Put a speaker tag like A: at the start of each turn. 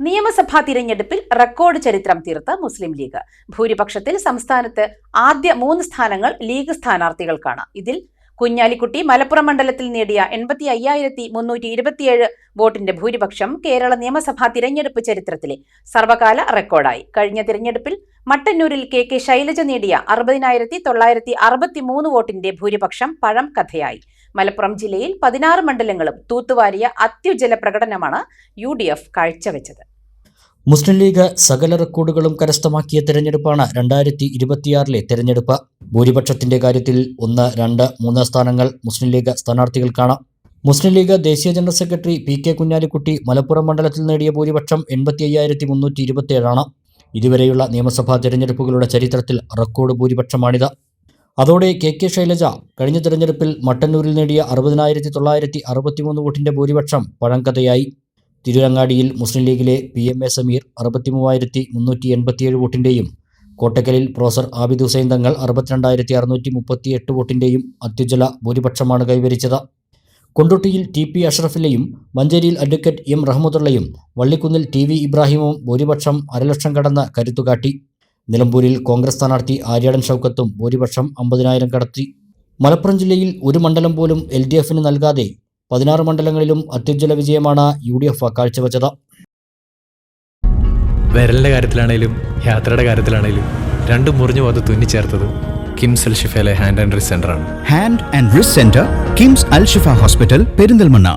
A: നിയമസഭാ തിരഞ്ഞെടുപ്പിൽ റെക്കോർഡ് ചരിത്രം തീർത്ത മുസ്ലിം ലീഗ്. ഭൂരിപക്ഷത്തിൽ സംസ്ഥാനത്ത് ആദ്യ 3 സ്ഥാനങ്ങൾ ലീഗ് സ്ഥാനാർത്ഥികൾക്കാണ്. ഇതിൽ കുഞ്ഞാലിക്കുട്ടി മലപ്പുറം മണ്ഡലത്തിൽ നേടിയ 85,327 വോട്ടിന്റെ ഭൂരിപക്ഷം കേരള നിയമസഭാ തിരഞ്ഞെടുപ്പ് ചരിത്രത്തിലെ സർവകാല റെക്കോർഡായി. കഴിഞ്ഞ തിരഞ്ഞെടുപ്പിൽ മട്ടന്നൂരിൽ കെ ശൈലജ നേടിയ 60,963 വോട്ടിന്റെ ഭൂരിപക്ഷം പഴം കഥയായി. മലപ്പുറം ജില്ലയിൽ 16 മണ്ഡലങ്ങളും തൂത്തുവാരിയ അത്യുജ്വല പ്രകടനമാണ് UDF കാഴ്ചവെച്ചത്.
B: മുസ്ലിം ലീഗ് സകല റെക്കോർഡുകളും കരസ്ഥമാക്കിയ തെരഞ്ഞെടുപ്പാണ് 2026 തെരഞ്ഞെടുപ്പ്. ഭൂരിപക്ഷത്തിന്റെ കാര്യത്തിൽ 1, 2, 3 സ്ഥാനങ്ങൾ മുസ്ലിം ലീഗ് സ്ഥാനാർത്ഥികൾക്കാണ്. മുസ്ലിം ലീഗ് ദേശീയ general secretary PK Kunhalikutty Malappuram മണ്ഡലത്തിൽ നേടിയ ഭൂരിപക്ഷം 85,327 ഇതുവരെയുള്ള നിയമസഭാ തെരഞ്ഞെടുപ്പുകളുടെ ചരിത്രത്തിൽ റെക്കോർഡ് ഭൂരിപക്ഷമാണിത്. അതോടെ കെ ശൈലജ കഴിഞ്ഞ തെരഞ്ഞെടുപ്പിൽ മട്ടന്നൂരിൽ നേടിയ 60,963 വോട്ടിന്റെ ഭൂരിപക്ഷം പഴങ്കഥയായി. തിരുരങ്ങാടിയിൽ മുസ്ലിം ലീഗിലെ PMA സമീർ 63,387 വോട്ടിന്റെയും കോട്ടക്കലിൽ പ്രൊഫസർ ആബിദ് ഹുസൈൻ തങ്ങൾ 62,638 വോട്ടിന്റെയും അത്യുജ്വല ഭൂരിപക്ഷമാണ് കൈവരിച്ചത്. കൊണ്ടോട്ടിയിൽ TP അഷ്റഫിലെയും മഞ്ചേരിയിൽ അഡ്വക്കേറ്റ് M റഹ്മത്തുള്ളയും വള്ളിക്കുന്നിൽ TV ഇബ്രാഹിമും ഭൂരിപക്ഷം 1,00,000 കടന്ന് കരുത്തുകാട്ടി. നിലമ്പൂരിൽ കോൺഗ്രസ് സ്ഥാനാർത്ഥി ആര്യാടൻ ഷൗക്കത്തും ഭൂരിപക്ഷം 50,000 കടത്തി. മലപ്പുറം ജില്ലയിൽ ഒരു മണ്ഡലം പോലും LDFന് നൽകാതെ 16 മണ്ഡലങ്ങളിലും അത്യുജ്വല വിജയമാണ് UDF കാഴ്ചവെച്ചത്.
C: വിരലിന്റെ കാര്യത്തിലാണേലും യാത്രയുടെ കാര്യത്തിലാണേലും രണ്ടും മുറിഞ്ഞു പോകാതെ തുന്നിച്ചേർത്തത് കിംസ് അൽ ഷിഫയിലെ ഹാൻഡ് ആൻഡ് റിസ്റ്റ് സെന്ററാണ്.
D: Hand and wrist centre, KIMS Al Shifa hospital, Perinthalmanna.